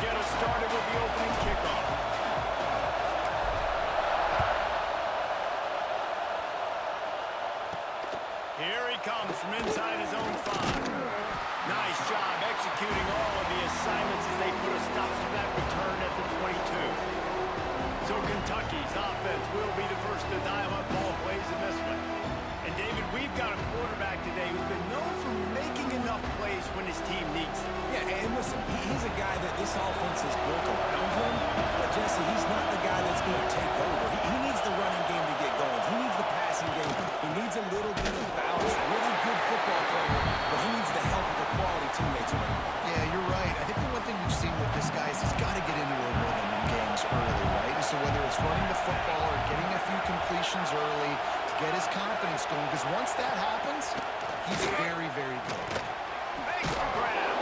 get us started with the opening kickoff. Here he comes from inside his own 5. Nice job executing all of the assignments as they put a stop to that return at the 22. So Kentucky's offense will be the first to dial up ball plays in this one. And David, we've got a quarterback today who's been known for making enough plays when his team needs them. Yeah, and listen, he's a guy that this offense is built around him. But Jesse, he's not the guy that's going to take over. He needs the running game to get going. He needs the passing game. He needs a little bit of balance. Really good football player, but he needs the help of the quality teammates around him. Yeah, you're right. I think the one thing we've seen with this guy is he's got to get into a rhythm in games early, right? So whether it's running the football or getting a few completions early to get his confidence going, because once that happens, he's very, very good. Thanks for grab.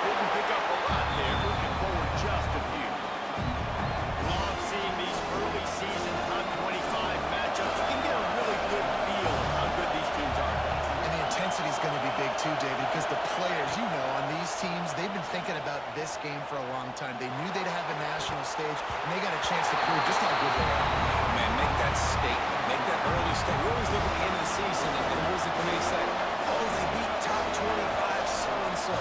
Didn't pick up a lot there, moving forward just a few. Love seeing these early season top 25 matchups. You can get a really good feel of how good these teams are. And the intensity is going to be big too, David, because the players, you know, on these teams, they've been thinking about this game for a long time. They knew they'd have a national stage, and they got a chance to prove just how good they are. Man, make that statement. Make that early statement. We always look at the end of the season, and what does the committee say? Oh, they beat top 25 so-and-so.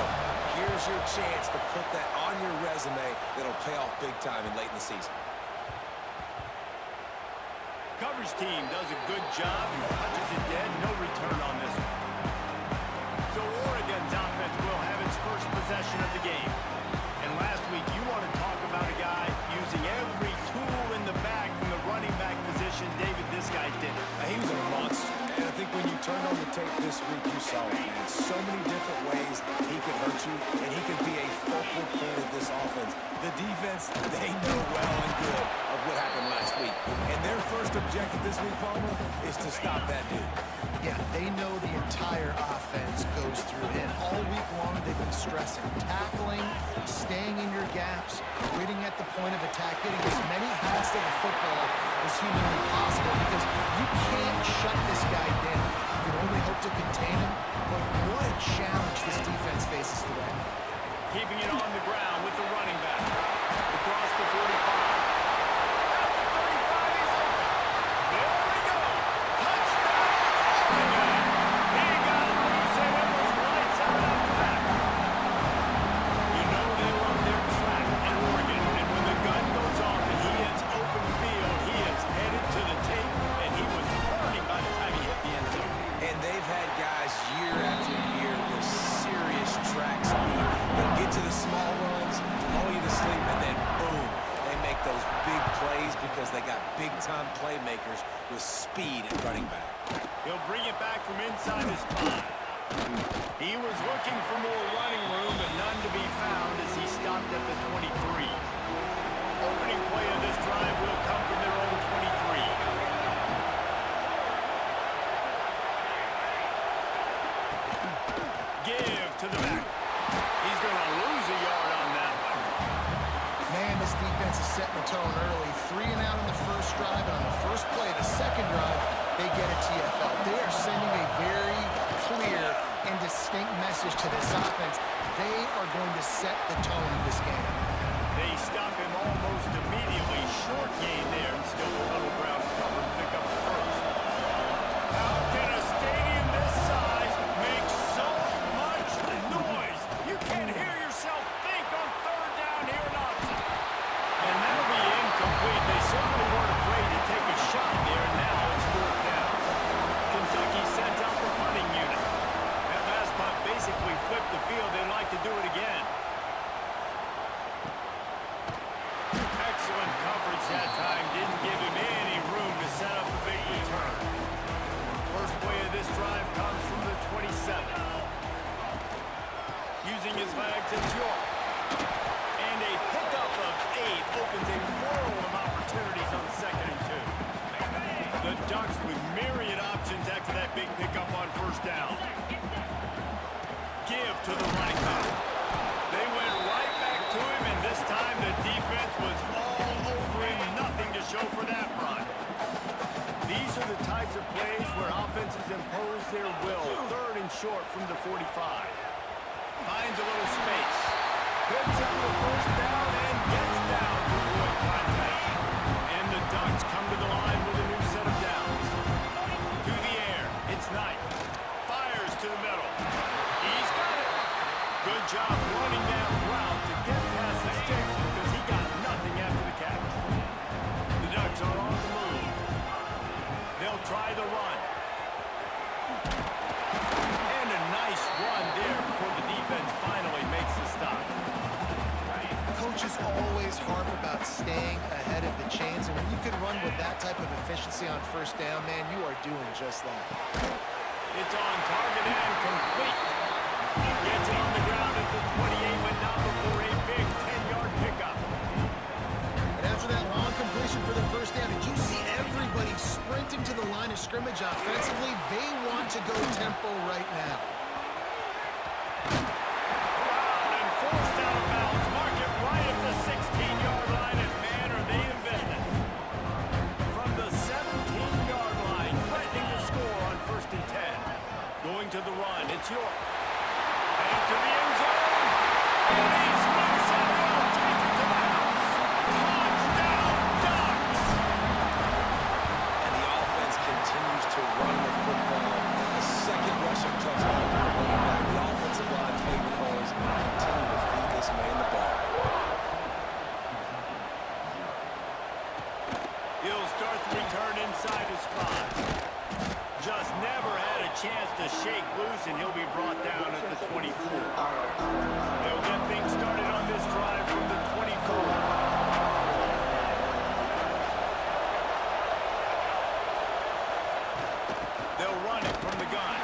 Here's your chance to put that on your resume that'll pay off big time and late in the season. Coverage team does a good job and touches it dead. No return on this one. So Oregon's offense will have its first possession of the game. And last week, you want to talk about a guy using every tool in the bag from the running back position. David, this guy did it. He was a monster. And I think when you turned on the tape this week, you saw it, man. So many different ways he could hurt you, and he could be a focal point of this offense. The defense, they know well and good of what happened last week. And their first objective this week, Palmer, is to stop that dude. Yeah, they know the entire offense goes through him. All week long, they've been stressing tackling, staying in your gaps, waiting at the point of attack, getting as many hats to the football as humanly possible, because you can't shut this guy down. You can only hope to contain him, but what a challenge this defense faces today. Keeping it on the ground with the running back. Across the 45. At the 35, he's open. There we go. Touchdown, Oregon. He got loose and it was lights out after that. You know they love their track in Oregon. And when the gun goes off and he hits open field, he is headed to the tape, and he was burning by the time he hit the end zone. And they've had guys year after year with serious track speed. They'll get to the small runs, lull you to sleep, and then boom, they make those big plays because they got big-time playmakers with speed at running back. He'll bring it back from inside his 5. He was looking for more running room, but none to be found as he stopped at the 23. Opening play of this drive will come from their own 23. Give to the back. He's going to lose a yard on that one. Man, this defense is setting the tone early. 3 and out on the first drive, and on the first play of the second drive, they get a TFL. They are sending a very clear and distinct message to this offense. They are going to set the tone of this game. They stop him almost immediately. Short gain there, and still a little ground cover to pick up the first. How can a stadium this size make so much noise? You can't hear yourself think on third down here in Austin. And that'll be incomplete. They certainly weren't afraid to take a shot there, and now it's 4th down. Kentucky sends out the punting unit. That last punt basically flipped the field. They'd like to do it again. Excellent coverage that time. Didn't give him any room to set up a big return. First play of this drive comes from the 27. Using his legs, it's York. And a pickup of 8 opens a world of opportunities on 2nd and 2. The Ducks with myriad options after that big pickup on 1st down. Give to the running back. They went right back to him, and this time the defense was all over him. Nothing to show for that run. These are the types of plays where offenses impose their will. 3rd and short from the 45. Finds a little space. Picks up the 1st down and Coaches always harp about staying ahead of the chains, and when you can run with that type of efficiency on first down, man, you are doing just that. It's on target and complete. Gets it on the ground at the 28, but not before a big 10-yard pickup. And after that long completion for the first down, did you see everybody sprinting to the line of scrimmage offensively? They want to go tempo right now. And forced out of bounds. Mark it right at the 16-yard line, and man, are they in business. From the 17-yard line, threatening to score on 1st and 10. Going to the run, it's York. And to the end zone. And he's loose, and they'll take it to the house. Touchdown, Ducks! And the offense continues to run the football. A second rushing touchdown for the running back. The offensive line paving holes continue to feed this man the ball. He'll start the return inside his spot. Just never had a chance to shake loose, and he'll be brought down at the 24. They'll get things started on this drive from the 24. They'll run it from the gun.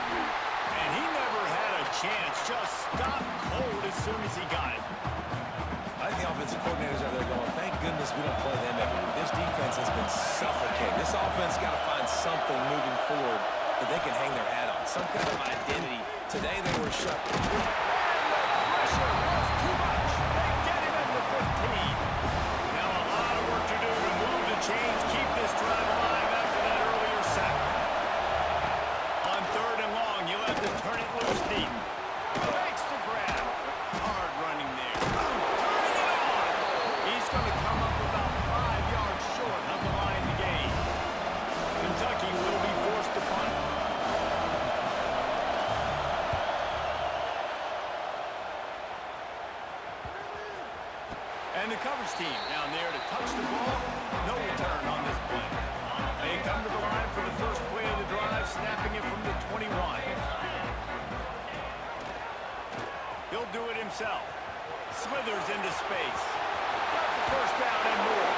And he never had a chance. Just stopped cold as soon as he got it. I think the offensive coordinators are there going, thank goodness we don't play them every week. This defense has been suffocating. This offense got to find something moving forward that they can hang their hat on, some kind of identity. Today they were shut. And the pressure was too much. They get him at the 15. Now a lot of work to do to move the chains, keep this drive alive after that earlier sack. On 3rd and long, you'll have to turn it loose deep. Makes the grab. Hard running there. Turning it on. He's going to come up about 5 yards short of the line to gain. Kentucky will be forced to punt. And the coverage team down there to touch the ball. No return on this play. They come to the line for the first play of the drive, snapping it from the 21. He'll do it himself. Slithers into space. Got the first down and more.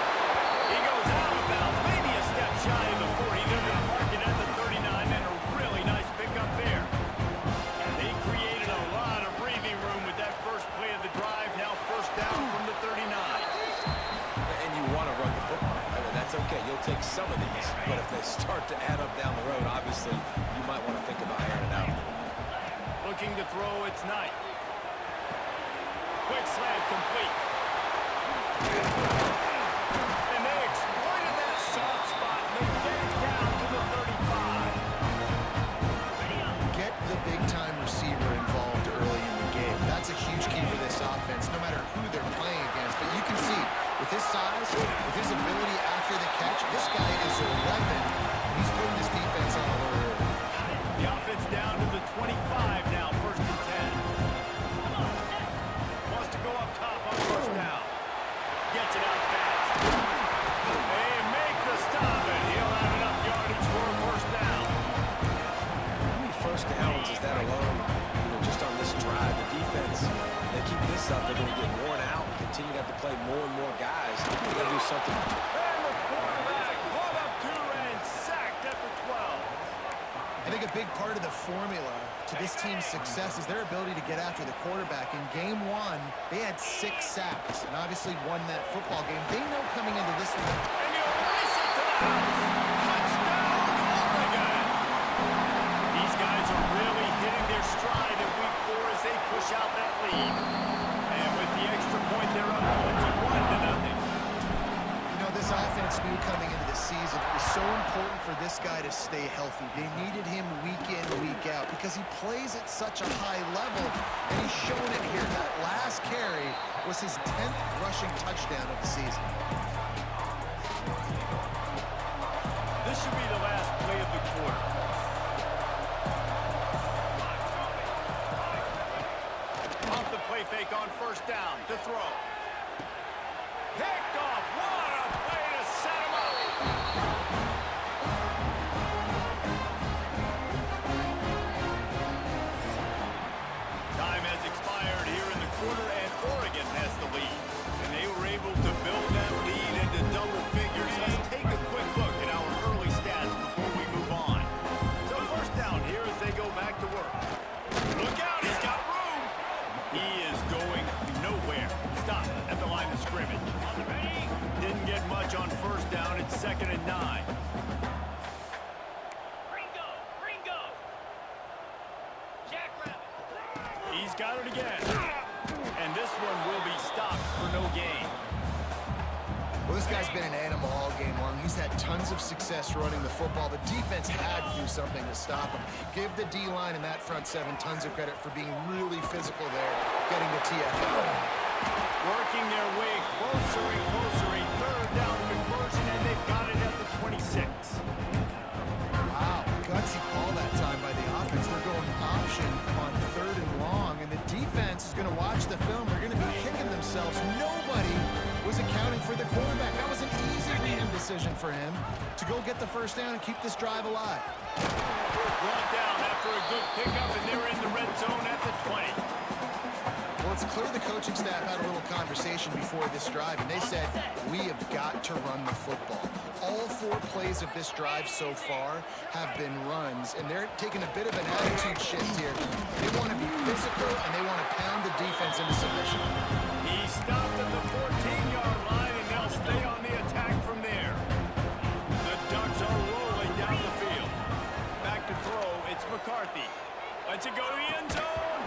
He goes out of bounds, maybe a step shy of the 40. They're going to mark it at the 39, and a really nice pickup there. They created a lot of breathing room with that first play of the drive. Now first down from the 39. And you want to run the football. I mean, that's okay. You'll take some of these. But if they start to add up down the road, obviously, you might want to think about airing it out a little bit. Looking to throw, it's Knight. Quick slant complete. And they exploited that soft spot. They get it down to the 35. Get the big-time receiver involved early in the game. That's a huge key for this offense, no matter who they're playing against. But you can see, with his size, with his ability after the catch, this guy is a weapon. He's putting this defense on alert early. The offense down to the 25 now, 1st and 10. Wants to go up top on 1st down. Gets it out fast. They make the stop, and he'll have enough yardage for a 1st down. How many first downs is that alone? You know, just on this drive, the defense, they keep this up, they're going to get worn out, continue to have to play more and more guys. They're going to do something. And the quarterback brought up 2 and sacked at the 12. I think a big part of the formula to this team's success is their ability to get after the quarterback. In game 1, they had 6 sacks and obviously won that football game. They know coming into this one. And he'll race it to the house. Touchdown, Oregon. These guys are really hitting their stride in week 4 as they push out that lead. And with the extra point, they're up 21-0. You know, this offense knew coming into the season it was so important for this guy to stay healthy. They needed him week in, week out because he plays at such a high level, and he's shown it here. That last carry was his 10th rushing touchdown of the season. This should be the last play of the quarter. Off the play fake on 1st down to throw. Picked off. What a play to set him up. Time has expired here in the quarter, and Oregon has the lead. And they down. It's 2nd and 9. He's got it again. And this one will be stopped for no gain. Well, this guy's been an animal all game long. He's had tons of success running the football. The defense had to do something to stop him. Give the D-line and that front seven tons of credit for being really physical there, getting the TFL. Working their way closer and closer. A 3rd down conversion, and they've got it at the 26. Wow, gutsy call that time by the offense. They're going option on 3rd and long, and the defense is going to watch the film. They're going to be kicking themselves. Nobody was accounting for the quarterback. That was an easy reading decision for him to go get the 1st down and keep this drive alive. Brought down after a good pickup, and they're in the red zone at the 20. Well, it's clear the coaching staff had a little conversation before this drive, and they said, we have got to run the football. All 4 plays of this drive so far have been runs, and they're taking a bit of an attitude shift here. They want to be physical, and they want to pound the defense into submission. He stopped at the 14-yard line, and they'll stay on the attack from there. The Ducks are rolling down the field. Back to throw, it's McCarthy. Lets it go to the end zone.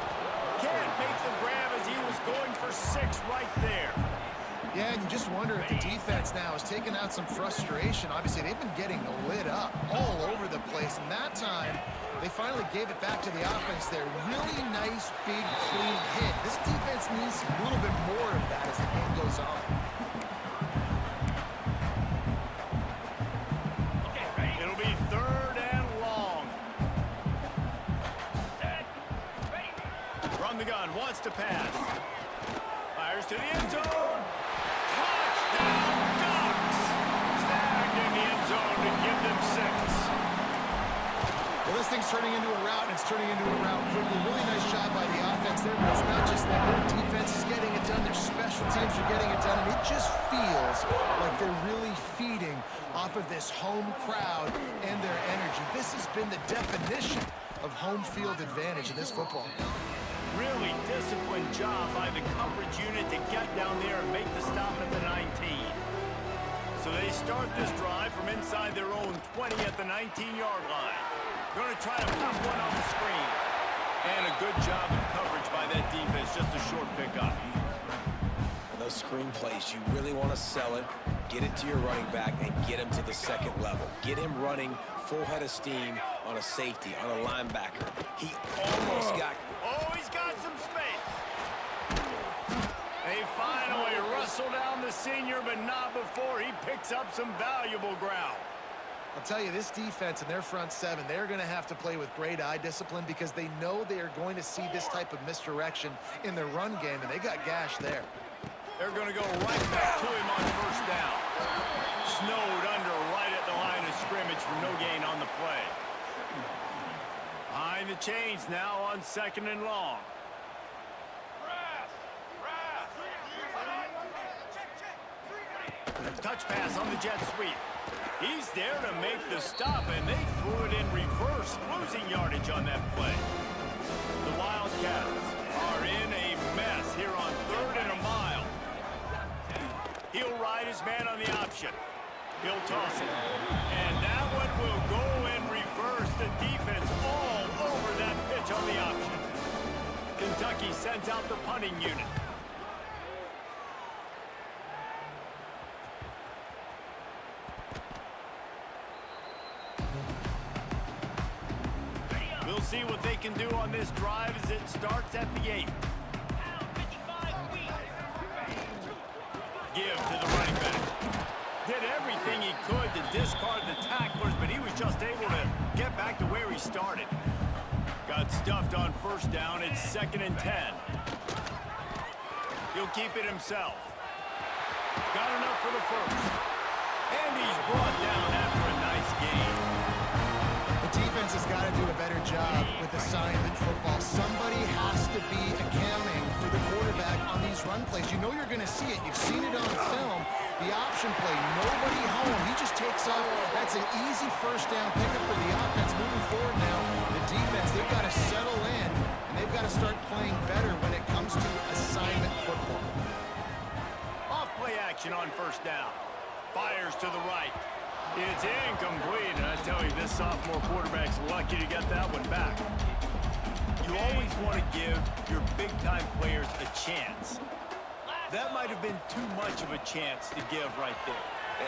Can't make the grab as he was going for 6 right there. Yeah, and you just wonder if the defense now is taking out some frustration. Obviously, they've been getting lit up all over the place, and that time, they finally gave it back to the offense there. Really nice, big, clean hit. This defense needs a little bit more of that as the game goes on. It'll be 3rd and long. From the gun, wants to pass. Fires to the end zone. Touchdown, Ducks! Snagged in the end zone to give them 6. Well, this thing's turning into a route, and it's turning into a route quickly. Really nice job by the offense there, but it's not just that. Their defense is getting it done. Their special teams are getting it done, and it just feels like they're really feeding off of this home crowd and their energy. This has been the definition of home field advantage in this football. Really disciplined job by the coverage unit to get down there and make the stop at the 19. So they start this drive from inside their own 20 at the 19-yard line. Going to try to pop one on the screen. And a good job of coverage by that defense, just a short pickup. And those screen plays, you really want to sell it, get it to your running back, and get him to the 2nd level. Get him running full head of steam on a safety, on a linebacker. He almost got... Oh, he's got some space. They finally wrestle down the senior, but not before he picks up some valuable ground. I'll tell you, this defense and their front seven, they're going to have to play with great eye discipline because they know they are going to see this type of misdirection in their run game, and they got gash there. They're going to go right back to him on 1st down. Snowed under right at the line of scrimmage for no gain on the play. Behind the chains now on 2nd and long. Touch pass on the jet sweep. He's there to make the stop, and they threw it in reverse, losing yardage on that play. The Wildcats are in a mess here on 3rd and a mile. He'll ride his man on the option. He'll toss it. And that one will go in reverse. The defense all over that pitch on the option. Kentucky sends out the punting unit. We'll see what they can do on this drive as it starts at the 8. Give to the running back. Did everything he could to discard the tacklers, but he was just able to get back to where he started. Got stuffed on 1st down. It's 2nd and 10. He'll keep it himself. Got enough for the 1st. And he's brought down after a nice gain. The defense has got to do a better job with assignment football. Somebody has to be accounting for the quarterback on these run plays. You know you're going to see it. You've seen it on film. The option play, nobody home. He just takes off. That's an easy 1st down pickup for the offense. Moving forward now, the defense, they've got to settle in, and they've got to start playing better when it comes to assignment football. Off play action on 1st down. Fires to the right. It's incomplete, and I tell you, this sophomore quarterback's lucky to get that one back. You always want to give your big-time players a chance. That might have been too much of a chance to give right there.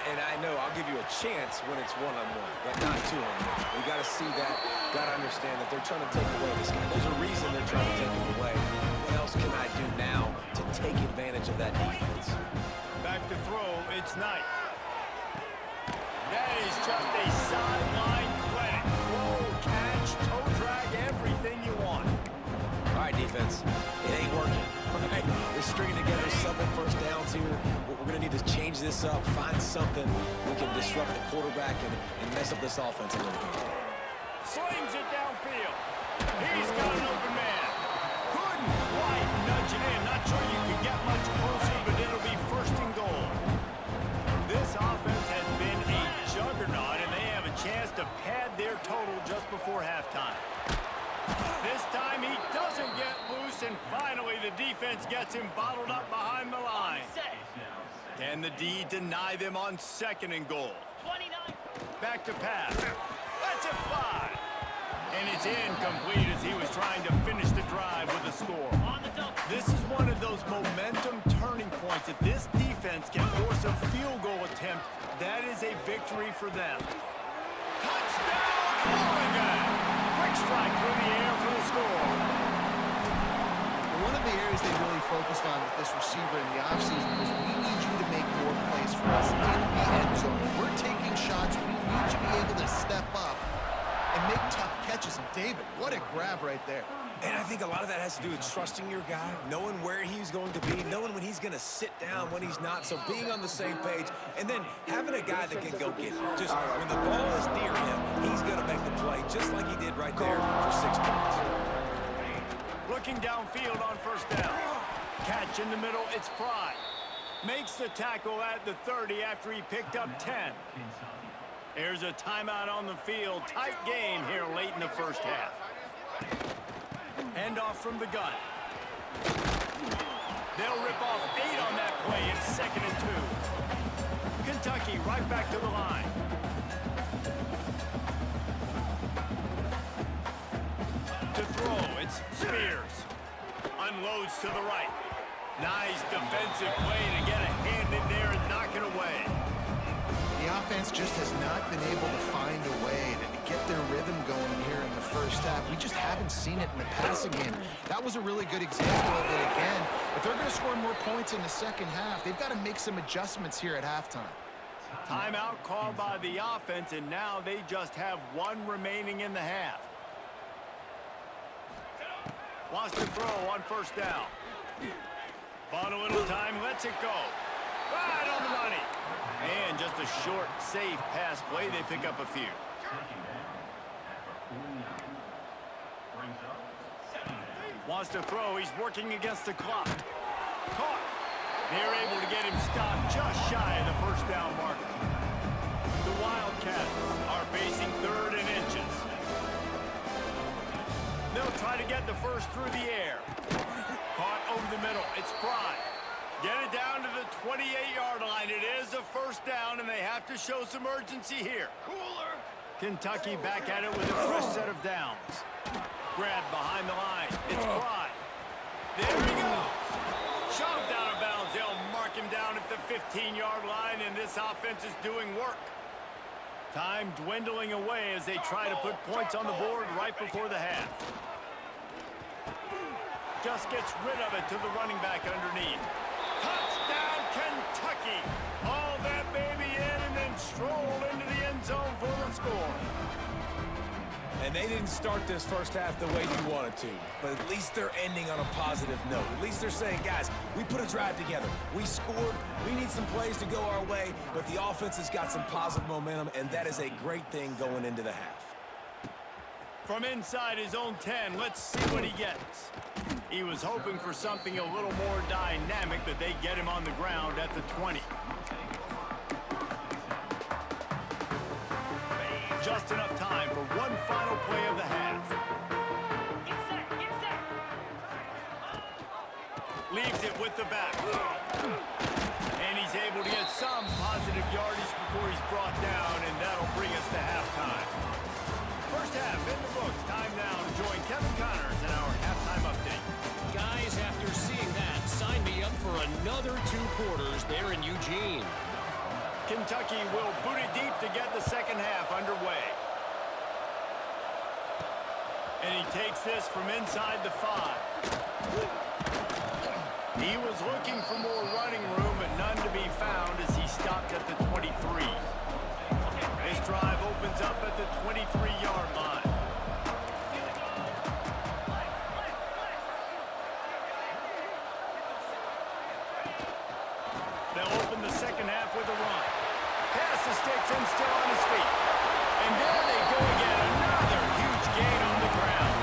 And I know I'll give you a chance when it's one-on-one, but not two-on-one. We got to see that, got to understand that they're trying to take away this guy. There's a reason they're trying to take him away. What else can I do now to take advantage of that defense? Back to throw, it's Knight. That is just a sideline clinic. Throw, catch, toe drag, everything you want. All right, defense, it ain't working. Right? We're stringing together several first downs here. We're going to need to change this up, find something we can disrupt the quarterback and mess up this offense a little bit. Slings it downfield. He's got an open man. Couldn't quite nudge it in. Not sure you can get much closer, but it'll be first and goal. This offense has been a juggernaut, and they have a chance to pad their total just before halftime. This time he doesn't get loose, and finally the defense gets him bottled up behind the line. Can the D deny them on second and goal? Back to pass. Let's it fly. And it's incomplete as he was trying to finish the drive with a score. This is one of those momentum turning points. If this defense can force a field goal attempt, that is a victory for them. Touchdown, Oregon! Quick strike through the air for the score. One of the areas they really focused on with this receiver in the offseason was we need you to make more plays for us in the end zone. We're taking shots. We need you to be able to step up and make tough catches. And David, what a grab right there. And I think a lot of that has to do with trusting your guy, knowing where he's going to be, knowing when he's going to sit down, when he's not, so being on the same page, and then having a guy that can go get it. Just when the ball is near him, he's going to make the play, just like he did right there for 6 points. Looking downfield on first down. Catch in the middle, it's Pride. Makes the tackle at the 30 after he picked up 10. There's a timeout on the field. Tight game here late in the first half. Handoff from the gun. They'll rip off 8 on that play. It's 2nd and 2. Kentucky right back to the line. To throw, it's Spears. Unloads to the right. Nice defensive play to get a hand in there and knock it away. The offense just has not been able to find a way to get their rhythm going here in the first half. We just haven't seen it in the passing game. That was a really good example of it again. If they're going to score more points in the second half, they've got to make some adjustments here at halftime. Timeout called by the offense, and now they just have 1 remaining in the half. Wants to throw on first down. Bought a little time, lets it go. Right on the money. And just a short, safe pass play. They pick up a few. Wants to throw. He's working against the clock. Caught. They're able to get him stopped just shy of the first down marker. The Wildcats are facing 3rd and inches. They'll try to get the first through the air. Caught over the middle. It's Pride. Get it down to the 28-yard line. It is a first down, and they have to show some urgency here. Cooler. Kentucky back at it with a fresh set of downs. Grab behind the line. It's Pride. There he goes. Shoved out of bounds. They'll mark him down at the 15-yard line, and this offense is doing work. Time dwindling away as they try to put points on the board right before the half. Just gets rid of it to the running back underneath. Touchdown, Kentucky! Haul that baby in and then stroll into the end zone for the score. And they didn't start this first half the way you wanted to, but at least they're ending on a positive note. At least they're saying, guys, we put a drive together. We scored. We need some plays to go our way, but the offense has got some positive momentum, and that is a great thing going into the half. From inside his own 10, let's see what he gets. He was hoping for something a little more dynamic, but they get him on the ground at the 20. Just enough time for one final play of the half. Get set, get set. Leaves it with the back. And he's able to get some positive yardage brought down, and that'll bring us to halftime. First half in the books. Time now to join Kevin Connors in our halftime update. Guys, after seeing that, sign me up for another 2 quarters there in Eugene. Kentucky will boot it deep to get the second half underway. And he takes this from inside the 5. He was looking for more running room, but none to be found as he stopped at the 23. This drive opens up at the 23-yard line. They'll open the second half with a run. Pass the sticks and still on his feet. And there they go again. Another huge gain on the ground.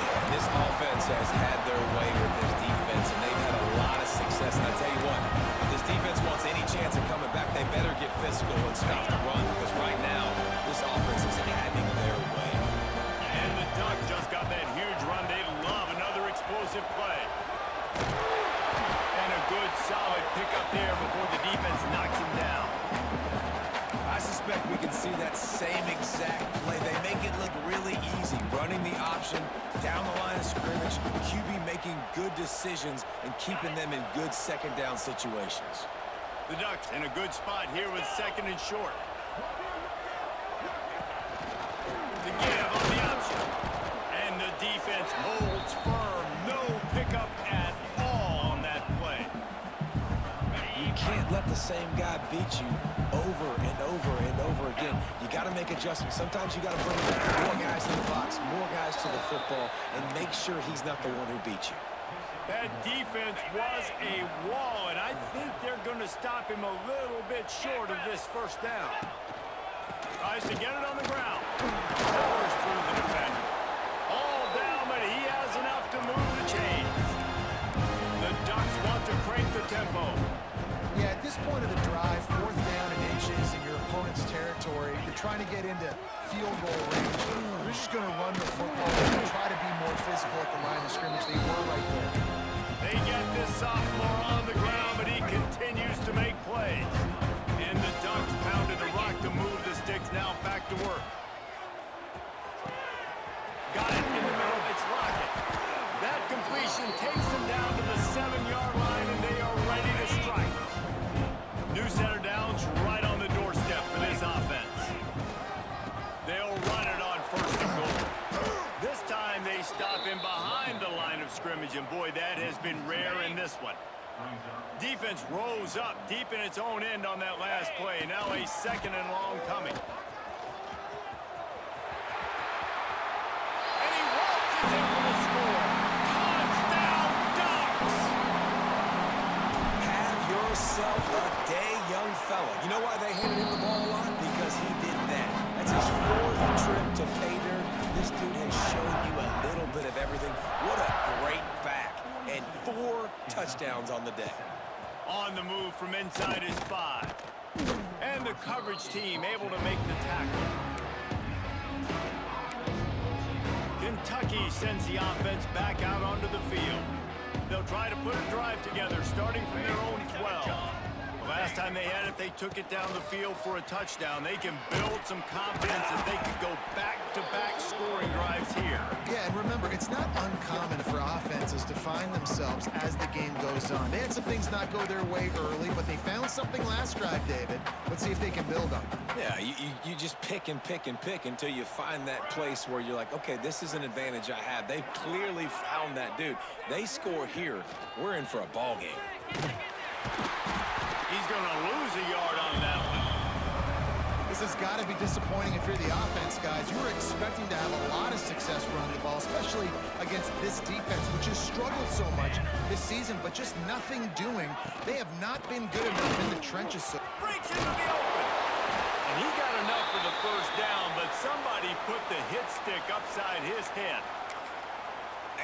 Yeah, this offense has had their way with this defense, and they've had a lot of success. And I tell you what, if this defense wants any chance of coming back, they better get physical and stop the run, because right now, this offense is having their way. And the Ducks just got that huge run. They love another explosive play. And a good, solid pickup there before the defense knocks him down. I suspect we can see that same exact play. They make it look really easy, running the option down the line of scrimmage, QB making good decisions and keeping them in good second down situations. The Ducks in a good spot here with second and short. The give on the option. And the defense holds firm. No pickup at all on that play. You can't let the same guy beat you over and over and over again. You got to make adjustments. Sometimes you got to bring more guys to the box, more guys to the football, and make sure he's not the one who beat you. That defense was a wall, and I think they're going to stop him a little bit short of this first down. Tries to get it on the ground. Powers through the defender. All down, but he has enough to move the chains. The Ducks want to crank the tempo. Yeah, at this point of the drive, 4th down and inches in your opponent's territory, you're trying to get into field goal range. They're just going to run the football and try to be more physical at the line of scrimmage. They were right there. They get this sophomore on the ground, but he continues to make plays. And the Ducks pounded the rock to move the sticks. Now back to work. Got it in the middle. It's Lockett. That completion takes them down to the 7-yard line, and they are ready to strike. New center downs right on the doorstep for this offense. They'll run it on 1st and goal. This time they stop him behind the line of scrimmage, and boy, that has been rare in this one. Defense rose up deep in its own end on that last play. Now a 2nd and long coming. And he waltzes in for the score. Touchdown, Ducks! Have yourself a day, young fella. You know why they handed him the ball a lot? Because he did that. That's his 4th trip to pay dirt. This dude has shown you a little bit of everything. What a great back. And 4 touchdowns on the day. On the move from inside his 5. And the coverage team able to make the tackle. Kentucky sends the offense back out onto the field. They'll try to put a drive together starting from their own 12. Last time they had it, they took it down the field for a touchdown. They can build some confidence that they could go back-to-back scoring drives here. Yeah, and remember, it's not uncommon for offenses to find themselves as the game goes on. They had some things not go their way early, but they found something last drive, David. Let's see if they can build on it. Yeah, you just pick and pick and pick until you find that place where you're like, okay, this is an advantage I have. They've clearly found that dude. They score here, we're in for a ball game. He's going to lose a yard on that one. This has got to be disappointing if you're the offense, guys. You were expecting to have a lot of success running the ball, especially against this defense, which has struggled so much this season, but just nothing doing. They have not been good enough in the trenches. Breaks into the open. And he got enough for the first down, but somebody put the hit stick upside his head.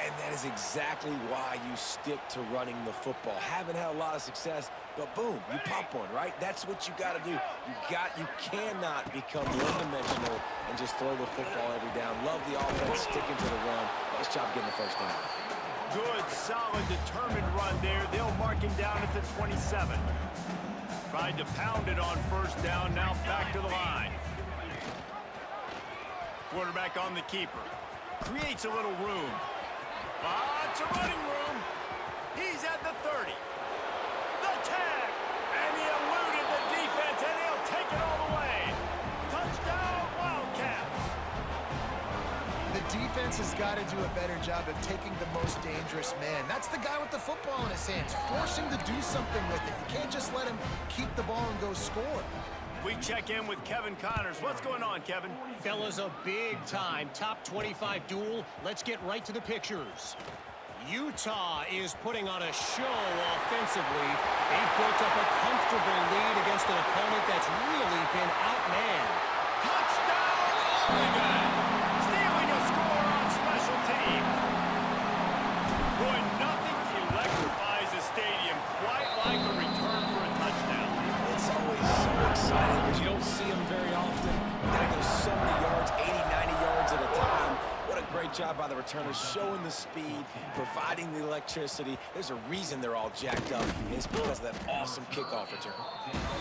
And that is exactly why you stick to running the football. Haven't had a lot of success, but boom, you pop one, right? That's what you got to do. You cannot become one-dimensional and just throw the football every down. Love the offense, sticking to the run. Nice job getting the first down. Good, solid, determined run there. They'll mark him down at the 27. Tried to pound it on first down, now back to the line. Quarterback on the keeper. Creates a little room. Lots of running room. He's at the 30. The tag. And he eluded the defense, and he'll take it all the way. Touchdown, Wildcats. The defense has got to do a better job of taking the most dangerous man. That's the guy with the football in his hands. Force him to do something with it. You can't just let him keep the ball and go score. We check in with Kevin Connors. What's going on, Kevin? Fellas, a big-time top 25 duel. Let's get right to the pictures. Utah is putting on a show offensively. They've built up a comfortable lead against an opponent that's really been outmanned. Touchdown, Oregon! Stealing a score on special teams. Boy, nothing electrifies a stadium quite like a return for a touchdown. It's always so exciting because you don't see them very often. You gotta go so many yards, 80, 90 yards at a time. What a great job by the returners, showing the speed, providing the electricity. There's a reason they're all jacked up, and it's because of that awesome kickoff return.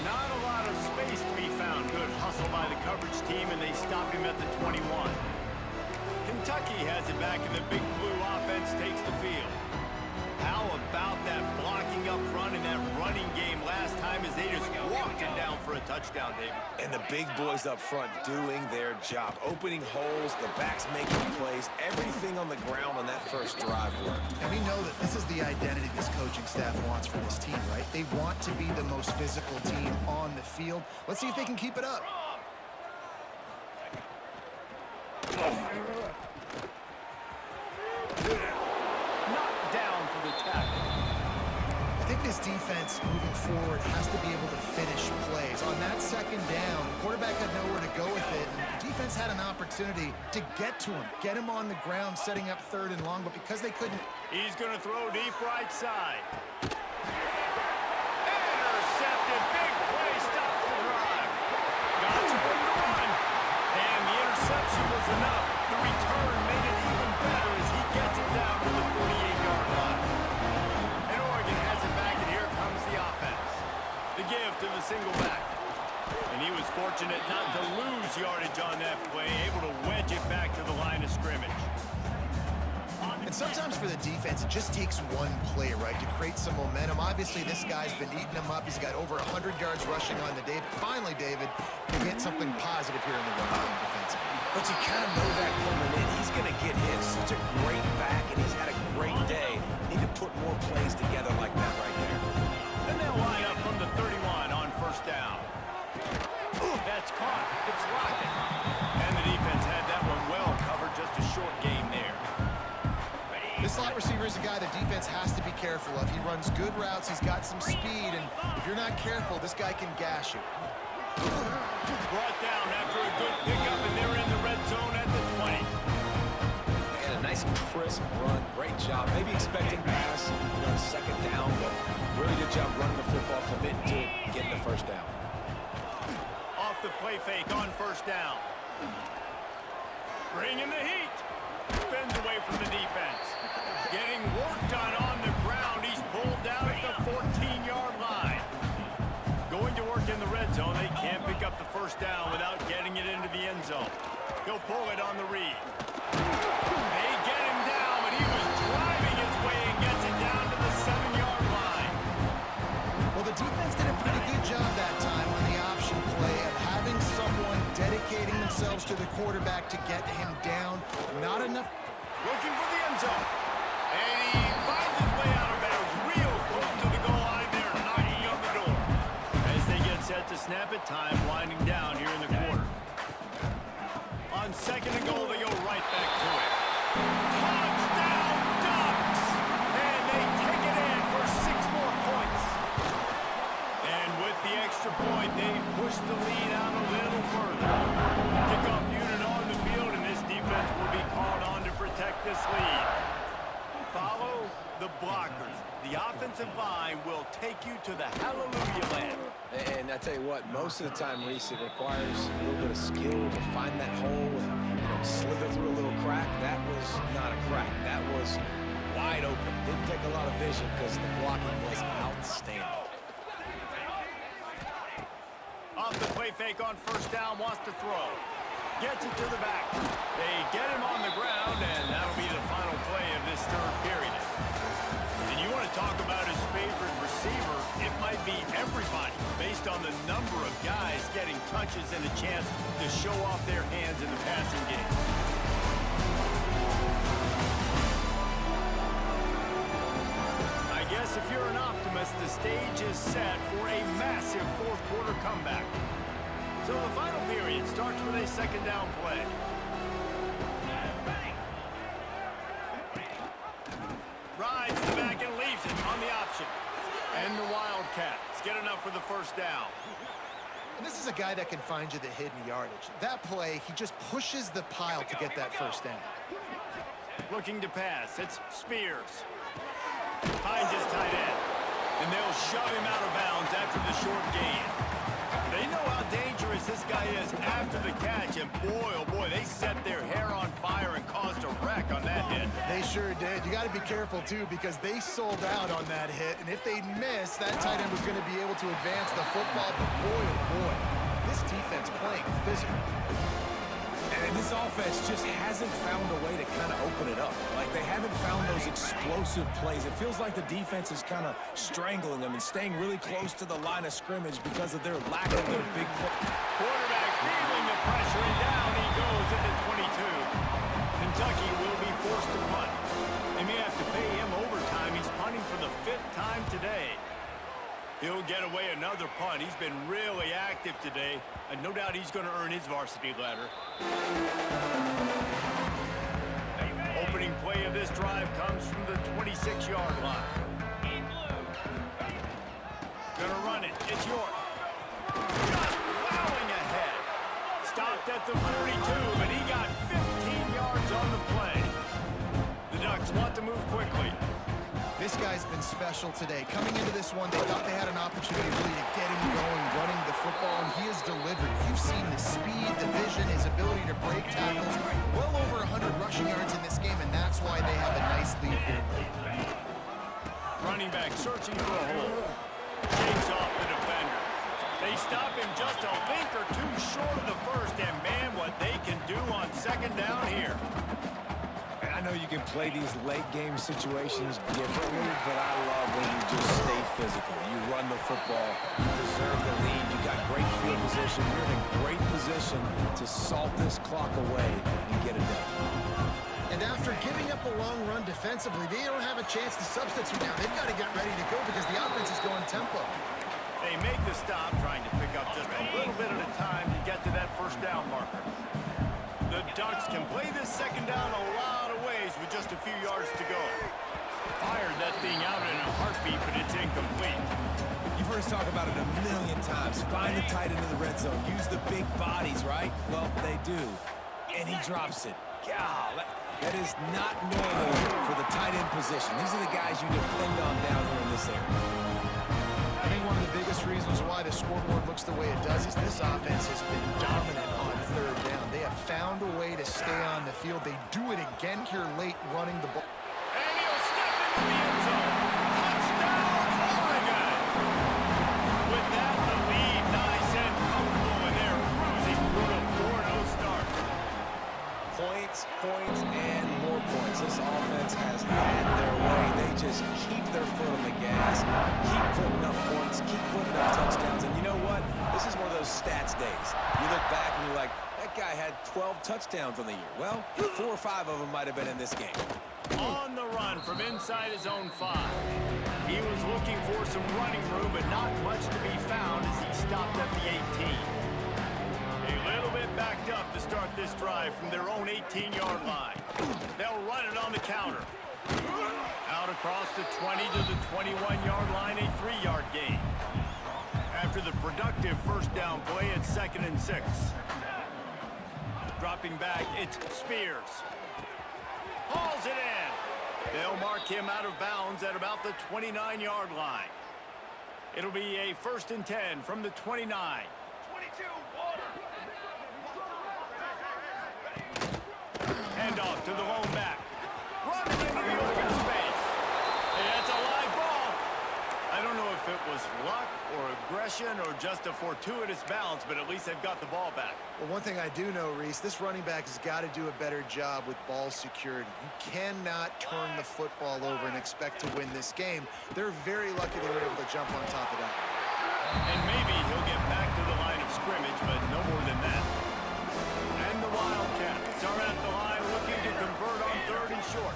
Not a lot of space to be found. Good hustle by the coverage team, and they stop him at the 21. Kentucky has it back, and the Big Blue offense takes the field. How about that blocking up front and that running game last time as they just walked it down for a touchdown, David? And the big boys up front doing their job, opening holes, the backs making plays, everything on the ground on that first drive worked. And we know that this is the identity this coaching staff wants for this team, right? They want to be the most physical team on the field. Let's see if they can keep it up. Knocked down for the tackle. I think this defense moving forward has to be able to finish plays. On that second down, the quarterback had nowhere to go with it. And the defense had an opportunity to get to him, get him on the ground, setting up 3rd and long, but because they couldn't. He's going to throw deep right side. Intercepted. Big play. Stop the drive. Got some room to run. And the interception was enough. The return made it even better as he gets it down to the 48-yard line. And Oregon has it back, and here comes the offense. The give to the single back. And he was fortunate not to lose yardage on that play, able to wedge it back to the line of scrimmage. And sometimes for the defense, it just takes one play, right, to create some momentum. Obviously, this guy's been eating them up. He's got over 100 yards rushing on the day. But finally, David, you get something positive here in the run game defensively. But you kind of know that coming in. He's going to get hit. Such a great back, and he's had a great day. Need to put more plays together like that right there. And they'll line up from the 31 on first down. That's caught. It's rocking. And the defense had that one well covered. Just a short game there. This slot receiver is a guy the defense has to be careful of. He runs good routes. He's got some speed. And if you're not careful, this guy can gash you. Brought down after a good pickup, and they're in the red zone at the 20. And a nice crisp run. Great job. Maybe expecting pass, second down, but really good job running the football, committing to it, getting the first down. Off the play fake on first down. Bringing the heat. Spins away from the defense. Getting work done on the ground. He's pulled down at the 14-yard line. Going to work in the red zone. They can't pick up the first down without getting it into the end zone. He'll pull it on the read. They get him down, but he was driving his way and gets it down to the 7-yard line. Well, the defense did a pretty good job that time on the option play of having someone dedicating themselves to the quarterback to get him down. Not enough. Looking for the end zone. And he finds his way out of bounds real close to the goal line there, knocking on the door. As they get set to snap it, time winding down here in the quarter. On second and goal, they go right back to it. Touchdown Ducks! And they take it in for 6 more points. And with the extra point, they push the lead out a little further. Kickoff unit on the field, and this defense will be called on to protect this lead. Follow the blockers. The offensive line will take you to the hallelujah land. And I tell you what, most of the time, Reese, it requires a little bit of skill to find that hole and slither through a little crack. That was not a crack. That was wide open. Didn't take a lot of vision because the blocking was outstanding. off the play fake on first down, wants to throw. Gets it to the back. They get him on the ground, and that'll be the final play of this third period. And you want to talk about his favorite receiver, it might be everybody, based on the number of guys getting touches and a chance to show off their hands in the passing game. I guess if you're an optimist, the stage is set for a massive fourth quarter comeback. So the final period starts with a second down play. Rides the back and leaves it on the option. And the Wildcats get enough for the first down. And this is a guy that can find you the hidden yardage. That play, he just pushes the pile to get that first down. Looking to pass, it's Spears. Finds his tight end. And they'll shove him out of bounds after the short gain. They know how dangerous this guy is after the catch, and boy, oh boy, they set their hair on fire and caused a wreck on that hit. They sure did. You got to be careful, too, because they sold out on that hit, and if they'd miss, that tight end was going to be able to advance the football, but boy, oh boy, this defense playing physical. And this offense just hasn't found a way to kind of open it up. Like, they haven't found those explosive plays. It feels like the defense is kind of strangling them and staying really close to the line of scrimmage because of their lack of their big play. Quarterback feeling the pressure, and down he goes into 22. Kentucky will be forced to punt. They may have to pay him overtime. He's punting for the 5th time today. He'll get away another punt. He's been really active today, and no doubt he's going to earn his varsity letter. Opening play of this drive comes from the 26-yard line. Gonna run it. It's York. Just plowing ahead. Stopped at the 42, but he got 15 yards on the play. The Ducks want to move quickly. This guy's been special today. Coming into this one, they thought they had an opportunity really to get him going, running the football, and he has delivered. You've seen the speed, the vision, his ability to break tackles. Well over 100 rushing yards in this game, and that's why they have a nice lead here. Running back searching for a hole. Shakes off the defender. They stop him just a link or two short of the first, and man, what they can do on second down here. I know you can play these late game situations differently, but I love when you just stay physical. You run the football, you deserve the lead, you got great field position, you're in a great position to salt this clock away and get it done. And after giving up a long run defensively, they don't have a chance to substitute now. They've got to get ready to go because the offense is going tempo. They make the stop, trying to pick up just a little bit at a time to get to that first down marker. The Ducks can play this second down a lot of ways with just a few yards to go. Fired that thing out in a heartbeat, but it's incomplete. You've heard us talk about it a million times. Find the tight end in the red zone. Use the big bodies, right? Well, they do. And he drops it. God, that is not normal for the tight end position. These are the guys you depend on down here in this area. I think one of the biggest reasons why the scoreboard looks the way it does is this offense has been dominant on third down. They have found a way to stay on the field. They do it again here late running the ball. And he'll step into the end zone. Touchdown, Oregon! With that, the lead nice and comfortable, and they're cruising through a 4-0 start. Points, points, and more points. This offense has had their way. They just keep their foot on the gas, keep putting up points, keep putting up touchdowns. And you know what? This is one of those stats days. You look back and you're like, that guy had 12 touchdowns on the year. Well, 4 or 5 of them might have been in this game. On the run from inside his own 5. He was looking for some running room, but not much to be found as he stopped at the 18. A little bit backed up to start this drive from their own 18-yard line. They'll run it on the counter. Out across the 20 to the 21-yard line, a 3-yard gain. After the productive first down play, it's 2nd and 6. Dropping back, it's Spears. Hauls it in. They'll mark him out of bounds at about the 29-yard line. It'll be a 1st and 10 from the 29. 22, water. Hand off to the lone back. Running into the open space. Hey, that's a live ball. I don't know if it was luck or aggression or just a fortuitous bounce, but at least they've got the ball back. Well, one thing I do know, Reese, this running back has got to do a better job with ball security. You cannot turn the football over and expect to win this game. They're very lucky they were able to jump on top of that. And maybe he'll get back to the line of scrimmage, but no more than that. And the Wildcats are at the line looking to convert on 3rd and short.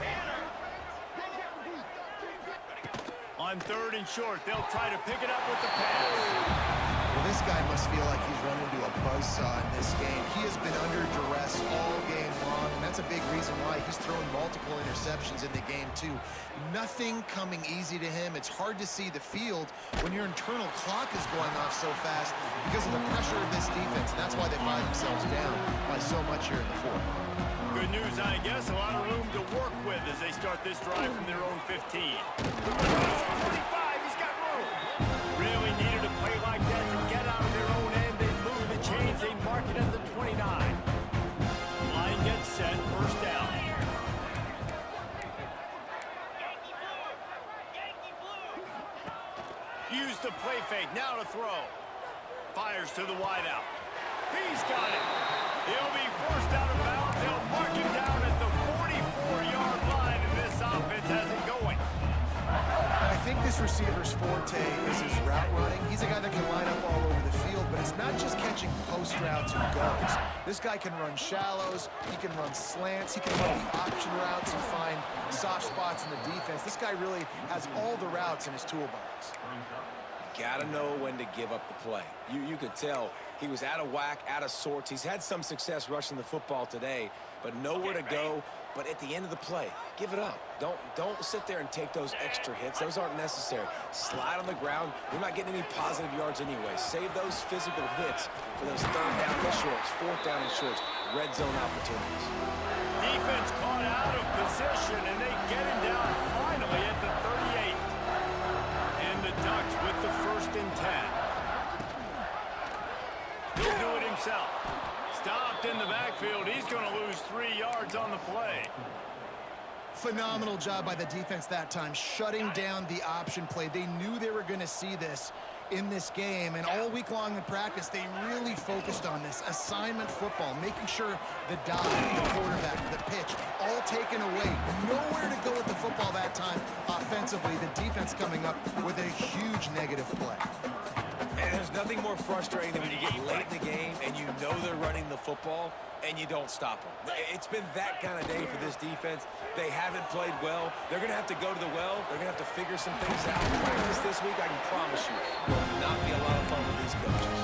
On 3rd and short, they'll try to pick it up with the pass. Well, this guy must feel like he's run into a buzzsaw in this game. He has been under duress all game long, and that's a big reason why he's thrown multiple interceptions in the game, too. Nothing coming easy to him. It's hard to see the field when your internal clock is going off so fast because of the pressure of this defense, and that's why they find themselves down by so much here in the 4th. Good news, I guess. A lot of room to work with as they start this drive from their own 15. 25, he's got room. Really needed a play like that to get out of their own end. They move the chains. They mark it at the 29. Line gets set. First down. Use the play fake. Now to throw. Fires to the wideout. He's got it. He'll be forced out of bounds. They'll mark him down at the 44-yard line, and this offense has it going. I think this receiver's forte is his route running. He's a guy that can line up all over the field, but it's not just catching post routes and goes. This guy can run shallows, he can run slants, he can run the option routes and find soft spots in the defense. This guy really has all the routes in his toolbox. Gotta know when to give up the play. You could tell he was out of whack, out of sorts. He's had some success rushing the football today, but nowhere to go. But at the end of the play, give it up. Don't sit there and take those extra hits. Those aren't necessary. Slide on the ground. You're not getting any positive yards anyway. Save those physical hits for those 3rd down and shorts, 4th down and shorts, red zone opportunities. Defense caught out of position, and they get him down finally at the 38. And the Ducks with the 1st and 10. He'll do it himself. Stopped in the backfield. He's going to lose 3 yards on the play. Phenomenal job by the defense that time, shutting down the option play. They knew they were going to see this in this game, and all week long in practice, they really focused on this assignment football, making sure the dive, the quarterback, the pitch, all taken away. Nowhere to go with the football that time offensively. The defense coming up with a huge negative play. And there's nothing more frustrating than when you get late in the game and you know they're running the football and you don't stop them. It's been that kind of day for this defense. They haven't played well. They're going to have to go to the well. They're going to have to figure some things out. Practice this week, I can promise you, will not be a lot of fun with these coaches.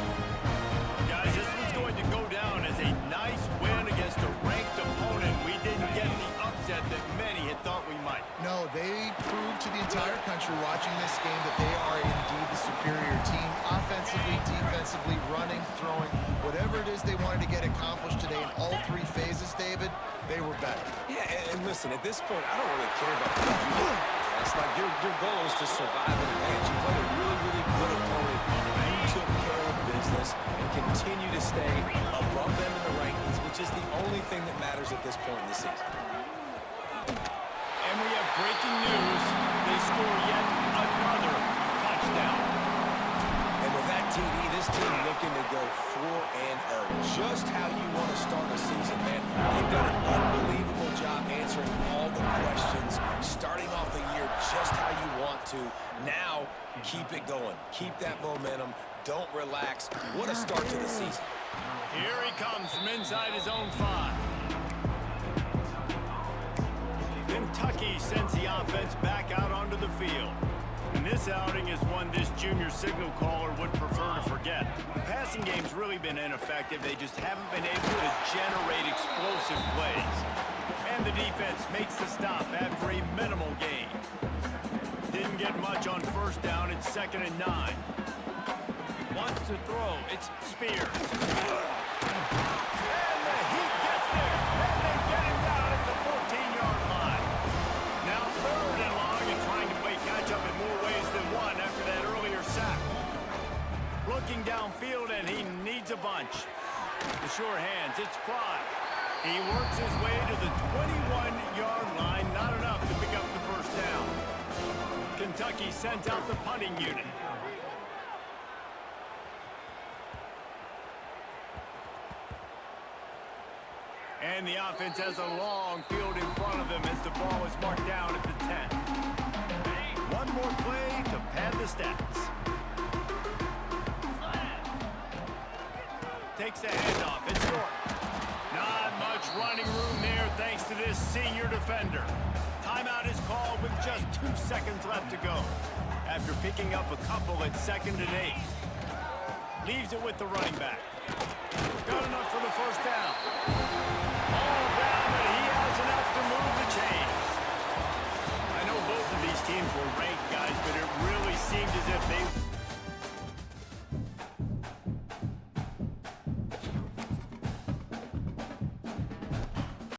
Guys, this one's going to go down as a nice win against a ranked opponent. We didn't get the upset that many had thought we might. No, they proved to the entire country watching this game that they are indeed the superior team. Offensively, defensively, running, throwing, whatever it is they wanted to get accomplished today in all 3 phases, David, they were better. Yeah, and listen, at this point, I don't really care about what you do. It's like your goal is to survive and advance. You played a really, really good opponent. You took care of business and continue to stay above them in the rankings, which is the only thing that matters at this point in the season. And we have breaking news. They score yet another touchdown. And with that TD, this team looking to go 4-0. Just how you want to start a season, man. They've done an unbelievable job answering all the questions, starting off the year just how you want to. Now, keep it going. Keep that momentum. Don't relax. What a start to the season. Here he comes from inside his own 5. Kentucky sends the offense back out onto the field. And this outing is one this junior signal caller would prefer to forget. The passing game's really been ineffective. They just haven't been able to generate explosive plays. And the defense makes the stop after a minimal gain. Didn't get much on 1st down. It's 2nd and 9. Wants to throw. It's Spears. And the Heat gets there. And they get him down at the 14-yard line. Now 3rd and long and trying to play catch-up in more ways than one after that earlier sack. Looking downfield, and he needs a bunch. The sure hands, it's Pride. He works his way to the 21-yard line. Not enough to pick up the 1st down. Kentucky rookie sends out the punting unit. And the offense has a long field in front of them as the ball is marked down at the 10. One more play to pad the stats. Takes the handoff. It's York. Not much running room there thanks to this senior defender. Timeout is called with just 2 seconds left to go. After picking up a couple at 2nd and 8. Leaves it with the running back. Got enough for the first down.